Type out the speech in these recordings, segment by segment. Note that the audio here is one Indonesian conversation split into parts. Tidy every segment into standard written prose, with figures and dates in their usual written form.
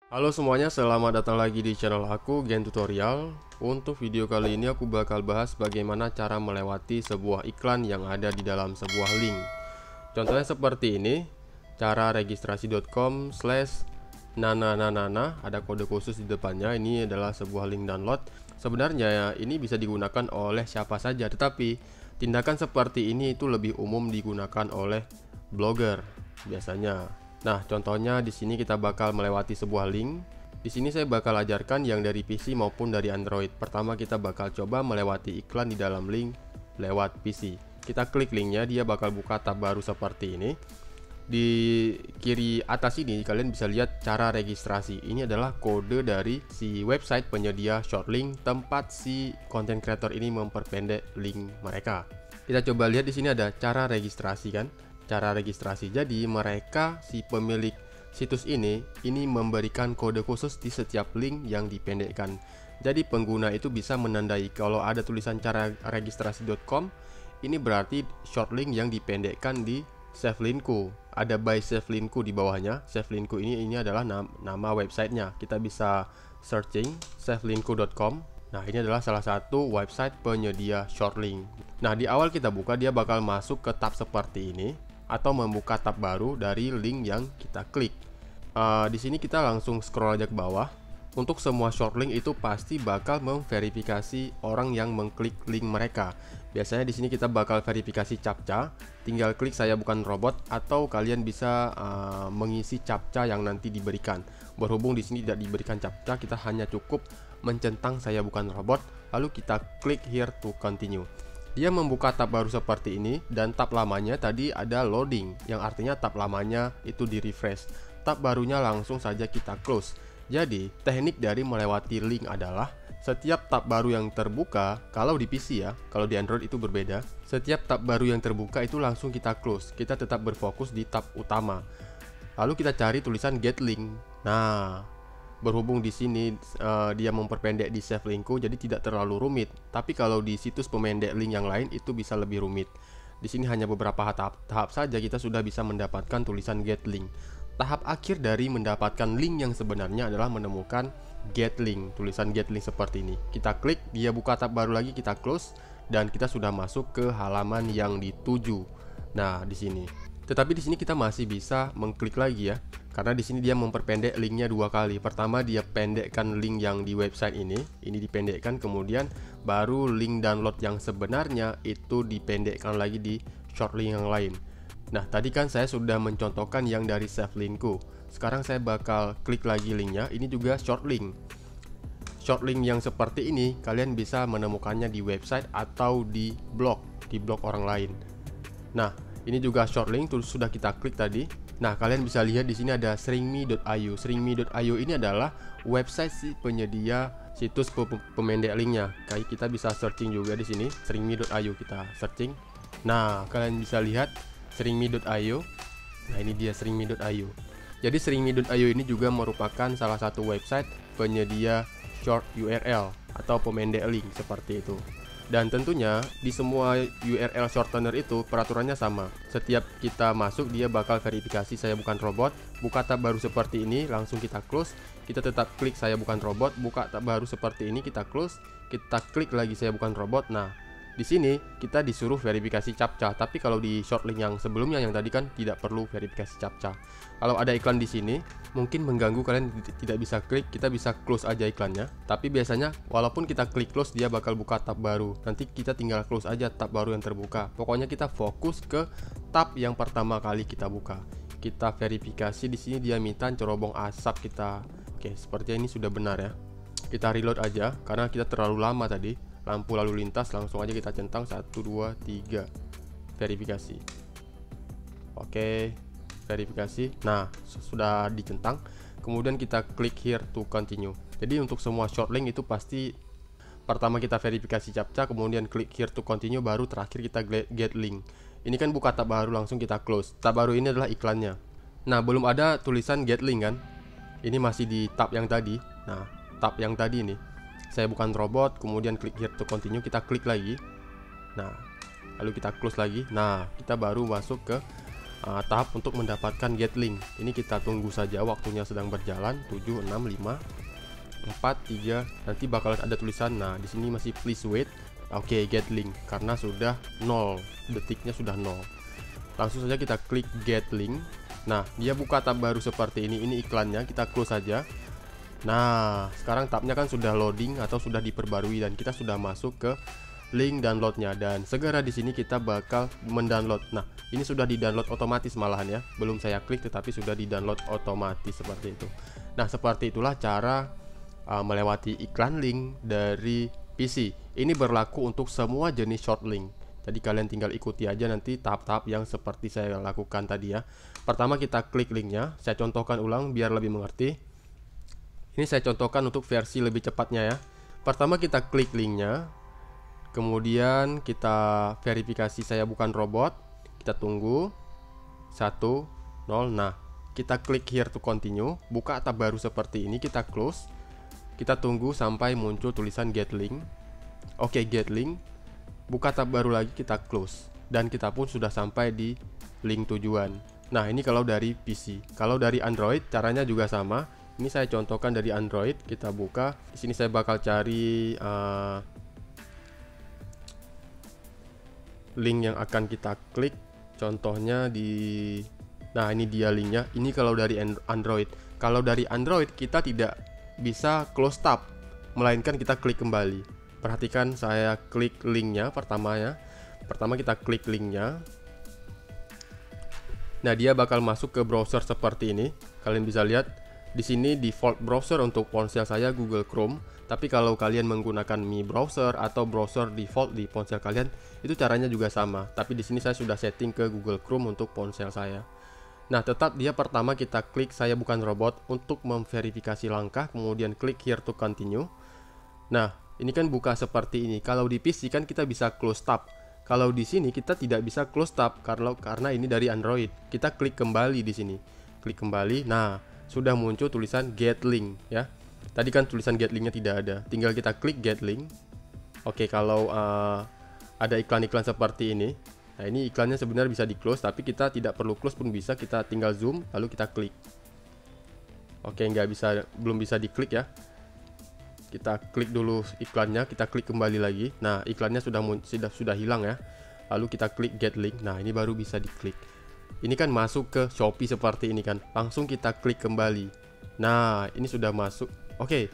Halo semuanya, selamat datang lagi di channel aku, Gen Tutorial. Untuk video kali ini aku bakal bahas bagaimana cara melewati sebuah iklan yang ada di dalam sebuah link. Contohnya seperti ini, cara registrasi.com/nananana, ada kode khusus di depannya. Ini adalah sebuah link download. Sebenarnya ini bisa digunakan oleh siapa saja, tetapi tindakan seperti ini itu lebih umum digunakan oleh blogger biasanya. Nah, contohnya di sini kita bakal melewati sebuah link. Di sini saya bakal ajarkan yang dari PC maupun dari Android. Pertama kita bakal coba melewati iklan di dalam link lewat PC. Kita klik linknya, dia bakal buka tab baru seperti ini. Di kiri atas ini kalian bisa lihat cara registrasi. Ini adalah kode dari si website penyedia short link tempat si content creator ini memperpendek link mereka. Kita coba lihat di sini ada cara registrasi kan? Cara registrasi. Jadi mereka si pemilik situs ini memberikan kode khusus di setiap link yang dipendekkan. Jadi pengguna itu bisa menandai kalau ada tulisan cara registrasi.com, ini berarti short link yang dipendekkan di save linkku. Ada by save linkku di bawahnya. Save linkku ini adalah nama websitenya. Kita bisa searching savelinku.com. Nah, ini adalah salah satu website penyedia short link. Nah, di awal kita buka, dia bakal masuk ke tab seperti ini atau membuka tab baru dari link yang kita klik. Di sini kita langsung scroll aja ke bawah. Untuk semua short link itu pasti bakal memverifikasi orang yang mengklik link mereka. Biasanya di sini kita bakal verifikasi captcha. Tinggal klik saya bukan robot atau kalian bisa mengisi captcha yang nanti diberikan. Berhubung di sini tidak diberikan captcha, kita hanya cukup mencentang saya bukan robot, lalu kita klik here to continue. Dia membuka tab baru seperti ini, dan tab lamanya tadi ada loading, yang artinya tab lamanya itu di refresh. Tab barunya langsung saja kita close. Jadi teknik dari melewati link adalah setiap tab baru yang terbuka, kalau di PC ya, kalau di Android itu berbeda. Setiap tab baru yang terbuka itu langsung kita close. Kita tetap berfokus di tab utama. Lalu kita cari tulisan get link. Nah, berhubung di sini dia memperpendek di save linkku, jadi tidak terlalu rumit. Tapi kalau di situs pemendek link yang lain itu bisa lebih rumit. Di sini hanya beberapa tahap saja kita sudah bisa mendapatkan tulisan get link. Tahap akhir dari mendapatkan link yang sebenarnya adalah menemukan get link, tulisan get link seperti ini. Kita klik, dia buka tab baru lagi, kita close, dan kita sudah masuk ke halaman yang dituju. Nah, di sini. Tetapi di sini kita masih bisa mengklik lagi ya, karena di sini dia memperpendek linknya dua kali. Pertama dia pendekkan link yang di website ini dipendekkan, kemudian baru link download yang sebenarnya itu dipendekkan lagi di short link yang lain. Nah, tadi kan saya sudah mencontohkan yang dari save linkku. Sekarang saya bakal klik lagi linknya. Ini juga short link. Short link yang seperti ini kalian bisa menemukannya di website atau di blog orang lain. Nah, ini juga short link sudah kita klik tadi. Nah, kalian bisa lihat di sini ada shrinkme.io. Shrinkme.io ini adalah website si penyedia situs pemendek linknya. Kayak kita bisa searching juga di sini, shrinkme.io kita searching. Nah, kalian bisa lihat shrinkme.io. Nah, ini dia shrinkme.io. Jadi shrinkme.io ini juga merupakan salah satu website penyedia short URL atau pemendek link seperti itu. Dan tentunya di semua URL shortener itu peraturannya sama. Setiap kita masuk dia bakal verifikasi saya bukan robot. Buka tab baru seperti ini langsung kita close. Kita tetap klik saya bukan robot. Buka tab baru seperti ini kita close. Kita klik lagi saya bukan robot. Nah, di sini kita disuruh verifikasi captcha. Tapi kalau di short link yang sebelumnya yang tadi kan tidak perlu verifikasi captcha. Kalau ada iklan di sini mungkin mengganggu, kalian tidak bisa klik, kita bisa close aja iklannya. Tapi biasanya walaupun kita klik close dia bakal buka tab baru. Nanti kita tinggal close aja tab baru yang terbuka. Pokoknya kita fokus ke tab yang pertama kali kita buka. Kita verifikasi di sini dia minta cerobong asap kita. Oke, sepertinya ini sudah benar ya. Kita reload aja karena kita terlalu lama tadi. Lampu lalu lintas langsung aja kita centang 1 2 3 verifikasi. Oke, verifikasi. Nah, sudah dicentang. Kemudian kita klik here to continue. Jadi untuk semua short link itu pasti pertama kita verifikasi captcha, kemudian klik here to continue, baru terakhir kita get link. Ini kan buka tab baru langsung kita close. Tab baru ini adalah iklannya. Nah, belum ada tulisan get link kan? Ini masih di tab yang tadi. Nah, tab yang tadi ini. Saya bukan robot, kemudian klik here to continue, kita klik lagi. Nah, lalu kita close lagi. Nah, kita baru masuk ke tahap untuk mendapatkan get link. Ini kita tunggu saja, waktunya sedang berjalan. 7, 6, 5, 4, 3, nanti bakalan ada tulisan. Nah, di sini masih please wait. Oke, get link karena sudah 0, detiknya sudah 0. Langsung saja kita klik get link. Nah, dia buka tab baru seperti ini. Ini iklannya, kita close saja. Nah, sekarang tabnya kan sudah loading atau sudah diperbarui dan kita sudah masuk ke link downloadnya, dan segera di sini kita bakal mendownload. Nah, ini sudah di-download otomatis malahan ya. Belum saya klik tetapi sudah di-download otomatis seperti itu. Nah, seperti itulah cara melewati iklan link dari PC. Ini berlaku untuk semua jenis short link. Jadi kalian tinggal ikuti aja nanti tahap-tahap yang seperti saya lakukan tadi ya. Pertama kita klik linknya. Saya contohkan ulang biar lebih mengerti. Ini saya contohkan untuk versi lebih cepatnya ya. Pertama kita klik linknya. Kemudian kita verifikasi saya bukan robot. Kita tunggu 1, 0. Nah, kita klik here to continue. Buka tab baru seperti ini, kita close. Kita tunggu sampai muncul tulisan get link. Oke, get link. Buka tab baru lagi, kita close. Dan kita pun sudah sampai di link tujuan. Nah, ini kalau dari PC. Kalau dari Android caranya juga sama. Ini saya contohkan dari Android. Kita buka. Di sini saya bakal cari link yang akan kita klik. Contohnya di, nah ini dia linknya. Ini kalau dari Android. Kalau dari Android kita tidak bisa close tab, melainkan kita klik kembali. Perhatikan saya klik linknya pertama ya. Pertama kita klik linknya. Nah, dia bakal masuk ke browser seperti ini. Kalian bisa lihat di sini default browser untuk ponsel saya Google Chrome. Tapi kalau kalian menggunakan Mi browser atau browser default di ponsel kalian, itu caranya juga sama. Tapi di sini saya sudah setting ke Google Chrome untuk ponsel saya. Nah, tetap dia pertama kita klik saya bukan robot untuk memverifikasi langkah, kemudian klik here to continue. Nah, ini kan buka seperti ini. Kalau di PC kan kita bisa close tab. Kalau di sini kita tidak bisa close tab karena ini dari Android. Kita klik kembali di sini. Klik kembali. Nah, sudah muncul tulisan get link ya. Tadi kan tulisan get linknya tidak ada. Tinggal kita klik get link. Oke, kalau ada iklan-iklan seperti ini. Nah, ini iklannya sebenarnya bisa di close, tapi kita tidak perlu close pun bisa. Kita tinggal zoom lalu kita klik. Oke, belum bisa diklik ya. Kita klik dulu iklannya, kita klik kembali lagi. Nah, iklannya sudah hilang ya. Lalu kita klik get link. Nah, ini baru bisa diklik. Ini kan masuk ke Shopee seperti ini kan. Langsung kita klik kembali. Nah, ini sudah masuk. Oke.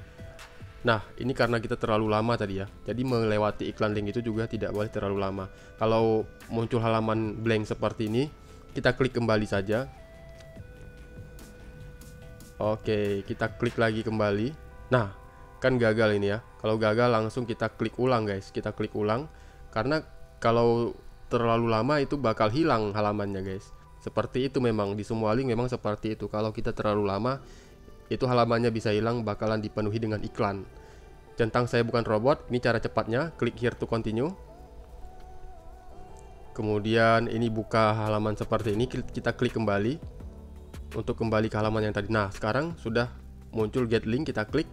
Nah, ini karena kita terlalu lama tadi ya. Jadi melewati iklan link itu juga tidak boleh terlalu lama. Kalau muncul halaman blank seperti ini, kita klik kembali saja. Oke, kita klik lagi kembali. Nah, kan gagal ini ya. Kalau gagal langsung kita klik ulang guys. Kita klik ulang. Karena kalau terlalu lama itu bakal hilang halamannya guys. Seperti itu memang. Di semua link memang seperti itu. Kalau kita terlalu lama, itu halamannya bisa hilang, bakalan dipenuhi dengan iklan. Centang saya bukan robot. Ini cara cepatnya. Klik here to continue. Kemudian ini buka halaman seperti ini. Kita klik kembali untuk kembali ke halaman yang tadi. Nah, sekarang sudah muncul get link. Kita klik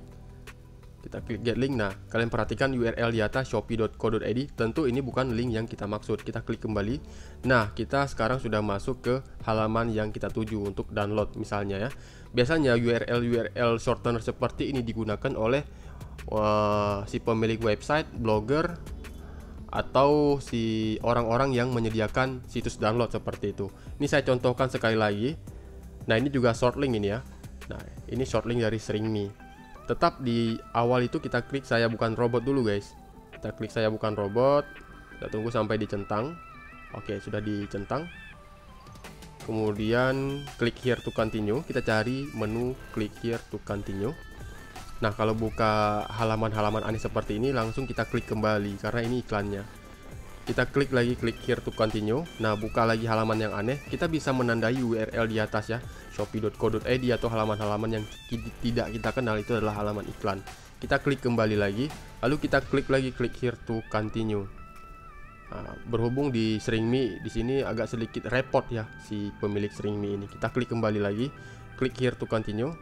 get link. Nah, kalian perhatikan URL di atas shopee.co.id. Tentu ini bukan link yang kita maksud. Kita klik kembali. Nah, kita sekarang sudah masuk ke halaman yang kita tuju untuk download misalnya ya. Biasanya URL shortener seperti ini digunakan oleh si pemilik website, blogger, atau si orang-orang yang menyediakan situs download seperti itu. Ini saya contohkan sekali lagi. Nah, ini juga short link ini ya. Nah, ini short link dari SeringMe. Tetap di awal itu kita klik saya bukan robot dulu guys. Kita klik saya bukan robot. Kita tunggu sampai dicentang. Oke, sudah dicentang. Kemudian klik here to continue. Kita cari menu klik here to continue. Nah, kalau buka halaman-halaman aneh seperti ini, langsung kita klik kembali karena ini iklannya. Kita klik lagi, klik here to continue. Nah, buka lagi halaman yang aneh. Kita bisa menandai URL di atas ya, shopee.co.id atau halaman-halaman yang tidak kita kenal, itu adalah halaman iklan. Kita klik kembali lagi, lalu kita klik lagi, klik here to continue. Nah, berhubung di SeringMe di sini agak sedikit repot ya si pemilik SeringMe ini. Kita klik kembali lagi, klik here to continue.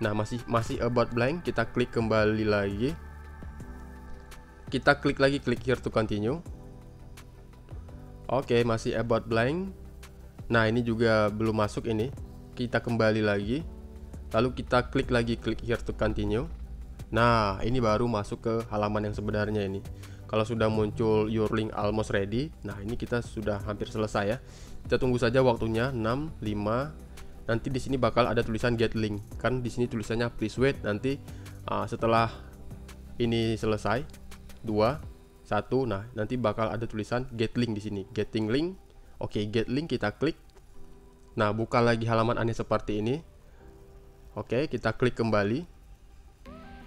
Nah, masih about blank. Kita klik kembali lagi. Kita klik lagi, klik here to continue. Oke, masih about blank. Nah, ini juga belum masuk ini. Kita kembali lagi. Lalu kita klik lagi, klik here to continue. Nah, ini baru masuk ke halaman yang sebenarnya ini. Kalau sudah muncul your link almost ready, nah ini kita sudah hampir selesai ya. Kita tunggu saja waktunya 6, 5. Nanti di sini bakal ada tulisan get link. Kan di sini tulisannya please wait. Nanti setelah ini selesai 2, 1, nah nanti bakal ada tulisan get link di sini. Getting link. Oke, get link kita klik. Nah, buka lagi halaman aneh seperti ini. Oke, kita klik kembali.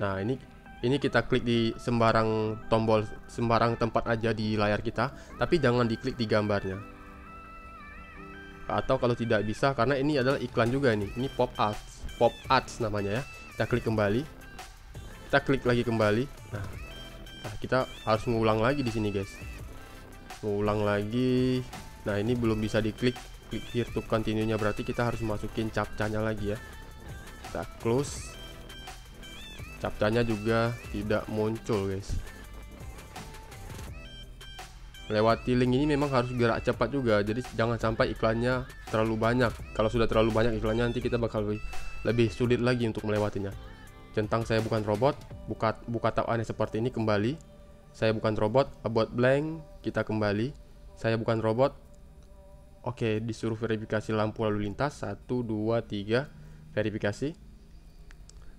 Nah, ini kita klik di sembarang tombol, sembarang tempat aja di layar kita, tapi jangan diklik di gambarnya. Atau kalau tidak bisa, karena ini adalah iklan juga nih. Ini pop ads namanya ya. Kita klik kembali. Kita klik lagi kembali. Nah, kita harus ngulang lagi di sini, guys. Ngulang lagi. Nah, ini belum bisa diklik. Klik here to continue-nya, berarti kita harus masukin captcha-nya lagi ya. Kita close. Captcha-nya juga tidak muncul, guys. Melewati link ini memang harus gerak cepat juga, jadi jangan sampai iklannya terlalu banyak. Kalau sudah terlalu banyak iklannya, nanti kita bakal lebih sulit lagi untuk melewatinya. Centang saya bukan robot, buka tab aneh seperti ini, kembali. Saya bukan robot, about blank, kita kembali. Saya bukan robot. Oke, disuruh verifikasi lampu lalu lintas. 1, 2, 3, verifikasi.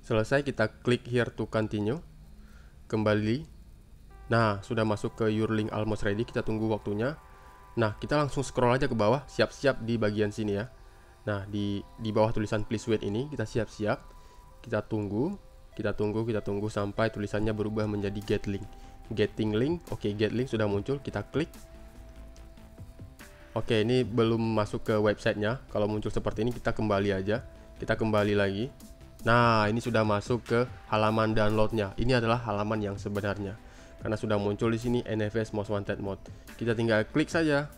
Selesai, kita klik here to continue. Kembali. Nah, sudah masuk ke your link almost ready. Kita tunggu waktunya. Nah, kita langsung scroll aja ke bawah, siap-siap di bagian sini ya. Nah, di bawah tulisan please wait ini kita siap-siap. Kita tunggu sampai tulisannya berubah menjadi get link. Getting link. Oke, get link sudah muncul, kita klik. Oke, ini belum masuk ke websitenya. Kalau muncul seperti ini, kita kembali aja. Kita kembali lagi. Nah, ini sudah masuk ke halaman downloadnya. Ini adalah halaman yang sebenarnya, karena sudah muncul di sini NFS Most Wanted Mode. Kita tinggal klik saja.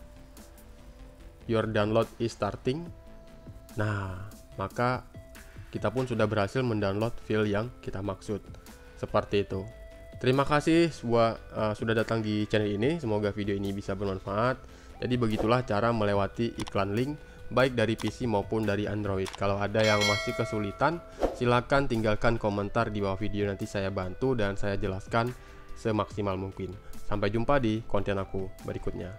Your download is starting. Nah, maka kita pun sudah berhasil mendownload file yang kita maksud. Seperti itu. Terima kasih sudah datang di channel ini. Semoga video ini bisa bermanfaat. Jadi begitulah cara melewati iklan link, baik dari PC maupun dari Android. Kalau ada yang masih kesulitan, silakan tinggalkan komentar di bawah video, nanti saya bantu dan saya jelaskan semaksimal mungkin. Sampai jumpa di konten aku berikutnya.